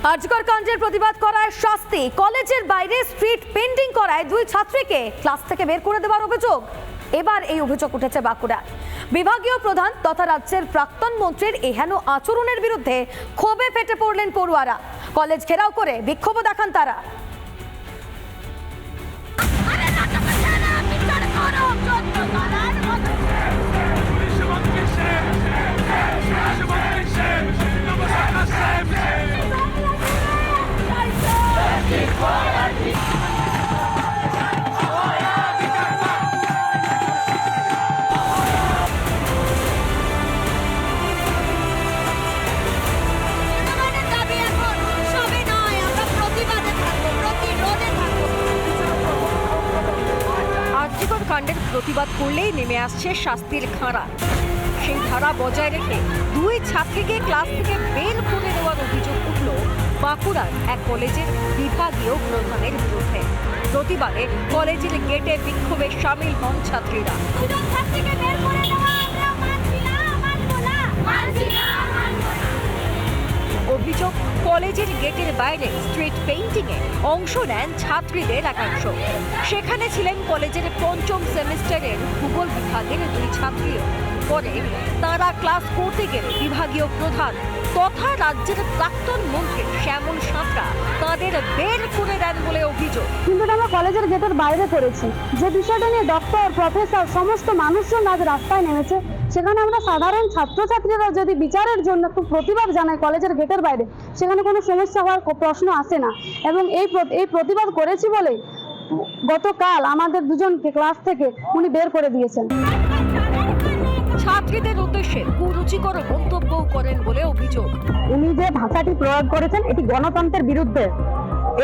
আরজিকর কাণ্ডের প্রতিবাদ করায় শাস্তি, কলেজের বাইরে স্ট্রিট পেইন্টিং করায় দুই ছাত্রীকে ক্লাস থেকে বের করে দেওয়ার অভিযোগ। এবার এই অভিযোগ উঠেছে বাঁকুড়া। বিভাগীয় প্রধান তথা রাজ্যের প্রাক্তন মন্ত্রীর এহেন আচরণের বিরুদ্ধে ক্ষোভে ফেটে পড়লেন পড়ুয়ারা। কলেজ ঘেরাও করে বিক্ষোভ দেখান তারা। আরজিকর কাণ্ডের প্রতিবাদ করলেই নেমে আসছে শাস্তির খাঁড়া। সেই ধারা বজায় রেখে দুই ছাত্রীকে ক্লাস থেকে বের করে দেওয়ার অভিযোগ উঠল বাঁকুড়ার এক কলেজের বিভাগীয় প্রধানের বিরুদ্ধে। প্রতিবাদে কলেজের গেটে বিক্ষোভে সামিল হন ছাত্রীরা। অভিযোগ, কলেজের গেটের বাইরে স্ট্রিট পেইন্টিংয়ে অংশ নেন ছাত্রীদের একাংশ। সেখানে ছিলেন কলেজের পঞ্চম সেমিস্টারের ভূগোল বিভাগের দুই ছাত্রীও। পরে তারা ক্লাস করতে গেলে বিভাগীয় প্রধান তথা রাজ্যের প্রাক্তন মন্ত্রী শ্যামল সাঁতরা তাদের বের করে দেন বলে অভিযোগ। কিন্তু আমরা কলেজের গেটের বাইরে করেছি, যে বিষয়টা নিয়ে ডক্টর, প্রফেসর, সমস্ত মানুষজন আজ রাস্তায় নেমেছে। সেখানে আমরা সাধারণ ছাত্রছাত্রীরা যদি বিচারের জন্য একটু প্রতিবাদ জানাই কলেজের গেটের বাইরে, সেখানে কোনো সমস্যা হওয়ার প্রশ্ন আসে না। এবং এই প্রতিবাদ করেছি বলে গতকাল আমাদের দুজনকে ক্লাস থেকে উনি বের করে দিয়েছেন। ছাত্রীদের উদ্দেশ্যে কুরুচিকর মন্তব্য করেন বলে অভিযোগ। উনি যে ভাষাটি প্রয়োগ করেছেন এটি গণতন্ত্রের বিরুদ্ধে।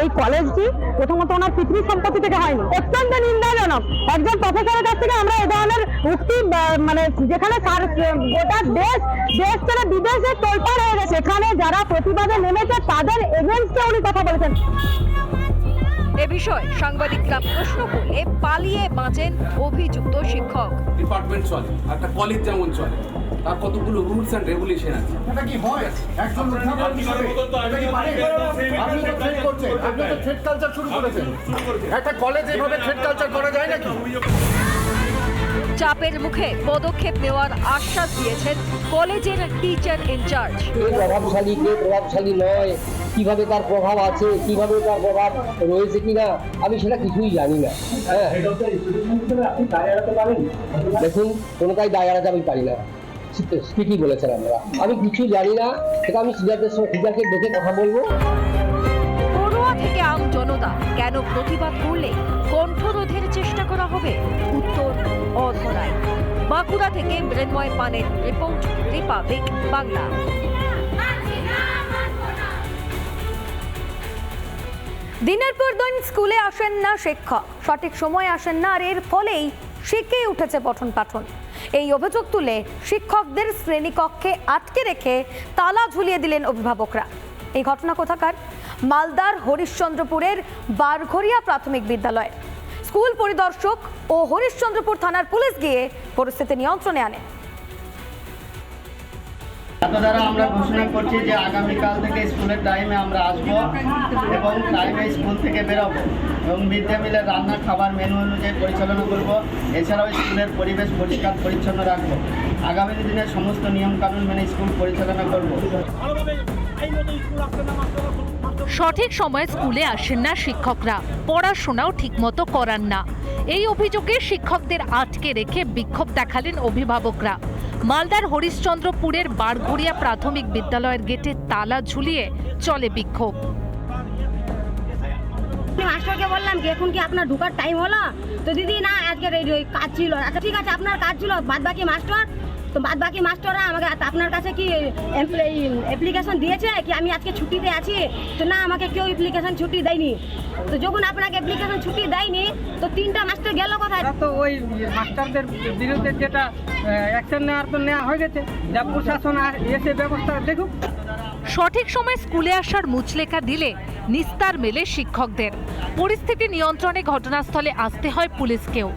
এই কলেজটি প্রথমত ওনার পিতৃ সম্পত্তি থেকে হয়নি, অত্যন্ত নিন্দাজনক। একজন প্রফেসরের কাছ থেকে আমরা এই ধরনের উক্তি, মানে যেখানে গোটা দেশ ছেড়ে বিদেশে তোলপাড় হয়ে গেছে, সেখানে যারা প্রতিবাদে নেমেছে তাদের এগেইনস্টে উনি কথা বলেছেন। এ বিষয়ে সাংবাদিকরা প্রশ্ন করলে পালিয়ে বাঁচেন অভিযুক্ত শিক্ষক। ডিপার্টমেন্ট চলে, একটা কলেজ যেমন চলে, তার কতগুলো রুলস এন্ড রেগুলেশন আছে। এটা কি হয়? একজন অধ্যাপক হিসেবে এটা কি পারে? আপনি তো ট্রেড করছেন, আপনি তো ট্রেড কালচার শুরু করেছেন। একটা কলেজ এভাবে ট্রেড কালচার করা যায় নাকি? চাপের মুখে পদক্ষেপ নেওয়ার আশ্বাস দিয়েছেন কলেজের টিচার ইনচার্জ। প্রভাবশালী কে প্রভাবশালী নয়, কিভাবে তার প্রভাব আছে, কিভাবে তার প্রভাব রয়েছে কিনা, আমি সেটা কিছুই জানি না। হ্যাঁ, দেখুন কোনোটাই দায় এড়াতে আমি পারি না, ঠিকই বলেছেন আমরা। আমি কিছু জানি না, সেটা আমি টিচারকে দেখে কথা বলবো। পড়ুয়া থেকে আম জনতা কেন প্রতিবাদ করলে কণ্ঠরোধের চেষ্টা করা হবে? উত্তর অধরাই। বাঁকুড়া থেকে মৃন্ময় পানের রিপোর্ট, রিপাবলিক বাংলা। দিনের পর দিন স্কুলে আসেন না শিক্ষক, সঠিক সময়ে আসেন না, আর এর ফলেই শিখে উঠেছে পঠন পাঠন। এই অভিযোগ তুলে শিক্ষকদের শ্রেণীকক্ষে আটকে রেখে তালা ঝুলিয়ে দিলেন অভিভাবকরা। এই ঘটনা কোথাকার? মালদার হরিশ্চন্দ্রপুরের বারঘরিয়া প্রাথমিক বিদ্যালয়। স্কুল পরিদর্শক ও হরিশ্চন্দ্রপুর থানার পুলিশ গিয়ে পরিস্থিতি নিয়ন্ত্রণে আনে। তার দ্বারা আমরা ঘোষণা করছি যে আগামীকাল থেকে স্কুলের টাইমে আমরা আসবো এবং টাইমে স্কুল থেকে বেরোবো এবং মিড ডে মিলের রান্না খাবার মেনু অনুযায়ী পরিচালনা করব। এছাড়াও স্কুলের পরিবেশ পরিষ্কার পরিচ্ছন্ন রাখবো। আগামী দিনের সমস্ত নিয়মকানুন মেনে স্কুল পরিচালনা করব। সঠিক সময়ে স্কুলে আসেন না শিক্ষকরা, পড়াশোনাও ঠিকমতো করান না। এই অভিযোগে শিক্ষকদের আটকে রেখে বিক্ষোভ দেখালেন অভিভাবকরা। মালদার হরিশ্চন্দ্রপুরের বারঘরিয়া প্রাথমিক বিদ্যালয়ের গেটে তালা ঝুলিয়ে চলে বিক্ষোভ। মাস্টারকে বললাম কি এখন কি আপনার ঢোকার টাইম হলো? তো দিদি না, আজকের এই কাজ ছিল। আচ্ছা ঠিক আছে, আপনার কাজ ছিল, বাদ বাকি মাস্টাররা আমাকে আপনার কাছে কি অ্যাপ্লিকেশন দিয়েছে কি আমি আজকে ছুটিতে আছি? তো না, আমাকে কেউ অ্যাপ্লিকেশন ছুটি দেয়নি। তো যখন আপনাকে অ্যাপ্লিকেশন ছুটি দেয়নি তো 3টা মাস্টার গেল কোথায়? তো ওই মাস্টারদের বিরুদ্ধে যেটা অ্যাকশন নেওয়া হয়ে গেছে, যা প্রশাসন আর এসে ব্যবস্থা দেখুক। সঠিক সময় স্কুলে আসার মুচলেখা দিলে নিস্তার মেলে শিক্ষকদের। পরিস্থিতি নিয়ন্ত্রণে ঘটনাস্থলে আসতে হয় পুলিশকেও।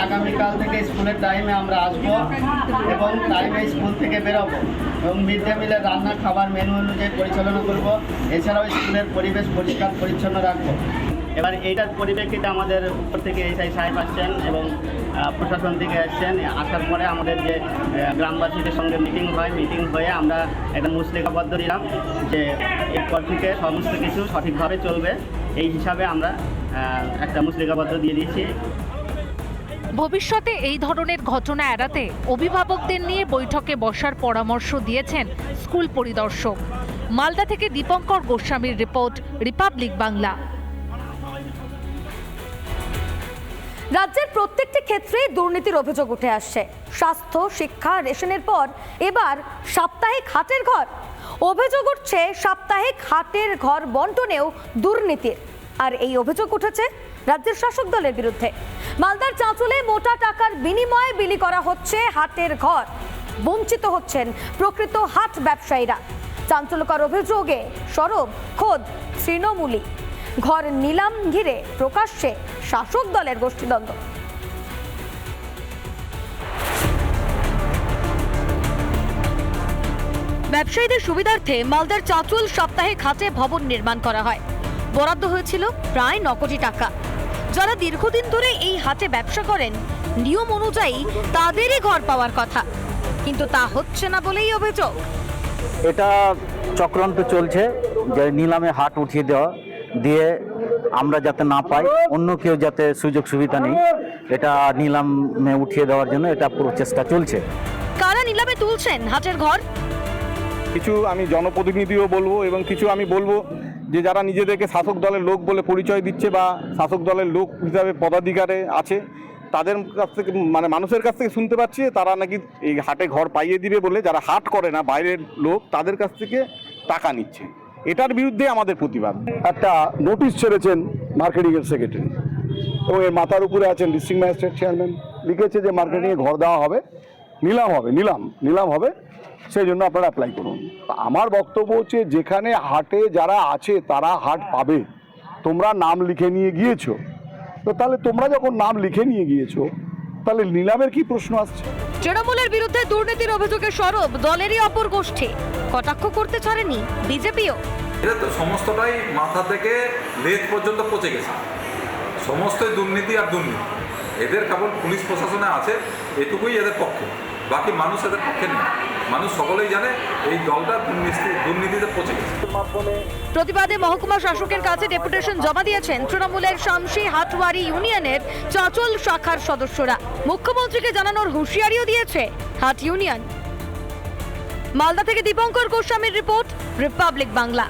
আগামীকাল থেকে স্কুলের টাইমে আমরা আসব এবং টাইমে স্কুল থেকে বেরোবো এবং মিড ডে মিলের রান্না খাবার মেনু অনুযায়ী পরিচালনা করব। এছাড়াও স্কুলের পরিবেশ পরিষ্কার পরিচ্ছন্ন রাখবো। এবার এইটার পরিপ্রেক্ষিতে আমাদের উপর থেকে এসআই সাহেব আসছেন এবং প্রশাসন থেকে আসছেন। আসার পরে আমাদের যে গ্রামবাসীদের সঙ্গে মিটিং হয়ে আমরা একটা মুসলিকাবদ্ধ দিলাম যে এরপর থেকে সমস্ত কিছু সঠিকভাবে চলবে, এই হিসাবে আমরা একটা মুসলিকাবদ্ধ দিয়ে দিয়েছি। ভবিষ্যতে এই ধরনের ঘটনা এড়াতে অভিভাবকদের নিয়ে বৈঠকে বসার পরামর্শ দিয়েছেন স্কুল পরিদর্শক। মালদা থেকে দীপঙ্কর গোস্বামীর রিপোর্ট, রিপাবলিক বাংলা। রাজ্যের প্রত্যেকটি ক্ষেত্রে দুর্নীতির অভিযোগ উঠে আসছে। স্বাস্থ্য, শিক্ষা, রেশনের পর এবার সাপ্তাহিক হাটের ঘর। অভিযোগ উঠছে সাপ্তাহিক হাটের ঘর বন্টনেও দুর্নীতির। আর এই অভিযোগ উঠেছে রাজ্যের শাসক দলের বিরুদ্ধে। মালদার চাঁচলে মোটা টাকার বিনিময়ে বিলি করা হচ্ছে হাটের ঘর। বঞ্চিত হচ্ছেন প্রকৃত হাট ব্যবসায়ীরা। চাঞ্চল্যকর অভিযোগে সরব খোদ তৃণমূলী। ঘর নিলাম ঘিরে প্রকাশ্যে শাসক দলের গোষ্ঠীদ্বন্দ্ব। ব্যবসায়ীদের সুবিধার্থে মালদার চাঁচল সাপ্তাহিক হাটে ভবন নির্মাণ করা হয়। বরাদ্দ হয়েছিল প্রায় 9 কোটি টাকা। যারা দীর্ঘদিন ধরে এই হাটে ব্যবসা করেন, নিয়ম অনুযায়ী তাদেরই ঘর পাওয়ার কথা, কিন্তু তা হচ্ছে না বলেই অভিযোগ। এটা চক্রান্ত চলছে যে নিলামে হাট উঠিয়ে দেওয়া, দিয়ে আমরা যাতে না পাই, অন্য কেউ যাতে সুযোগ সুবিধা নেই, এটা নিলামে উঠিয়ে দেওয়ার জন্য এটা পুরো চেষ্টা চলছে। কারা নিলামে তুলছেন হাটের ঘর? কিছু আমি জনপ্রতিনিধিও বলবো এবং কিছু আমি বলবো যে যারা নিজেদেরকে শাসক দলের লোক বলে পরিচয় দিচ্ছে বা শাসক দলের লোক হিসাবে পদাধিকারে আছে, তাদের কাছ থেকে মানে মানুষের কাছ থেকে শুনতে পাচ্ছি তারা নাকি এই হাটে ঘর পাইয়ে দিবে বলে, যারা হাট করে না বাইরের লোক, তাদের কাছ থেকে টাকা নিচ্ছে। এটার বিরুদ্ধে আমাদের প্রতিবাদ। একটা নোটিশ ছেড়েছেন মার্কেটিংয়ের সেক্রেটারি এবং এর মাথার উপরে আছেন ডিস্ট্রিক্ট ম্যাজিস্ট্রেট চেয়ারম্যান, লিখেছে যে মার্কেটিংয়ে ঘর দেওয়া হবে, নিলাম হবে, সেই জন্য আপনারা অ্যাপ্লাই করুন। আমার বক্তব্য হচ্ছে যেখানে হাটে যারা আছে তারা হাট পাবে। তোমরা নাম লিখে নিয়ে গিয়েছো, তো তাহলে তোমরা যখন নাম লিখে নিয়ে গিয়েছো তাহলে নিলামের কি প্রশ্ন আসছে? তৃণমূলের বিরুদ্ধে দুর্নীতির অভিযোগে সরব দলেরই অপর গোষ্ঠী। কটাক্ষ করতে ছাড়েনি বিজেপিও। এটা তো সমস্তটাই মাথা থেকে লেজ পর্যন্ত পচে গেছে, সমস্তই দুর্নীতি আর দুর্নীতি। এদের কেবল পুলিশ প্রশাসনে আছে, এটুকুই এদের পক্ষে, বাকি মানুষ এদের পক্ষে নেই। মানুষ সকলেই জানে এই দলটা দুর্নীতিতে পচে গেছে। প্রতিবাদে মহকুমা শাসকের কাছে ডেপুটেশন জমা দিয়েছেন তৃণমূলের শামসি হাটওয়ারি ইউনিয়নের চাঁচল শাখার সদস্যরা। মুখ্যমন্ত্রীকে জানানোর হুঁশিয়ারিও দিয়েছে হাট ইউনিয়ন। মালদা থেকে দীপঙ্কর গোস্বামীর রিপোর্ট, রিপাবলিক বাংলা।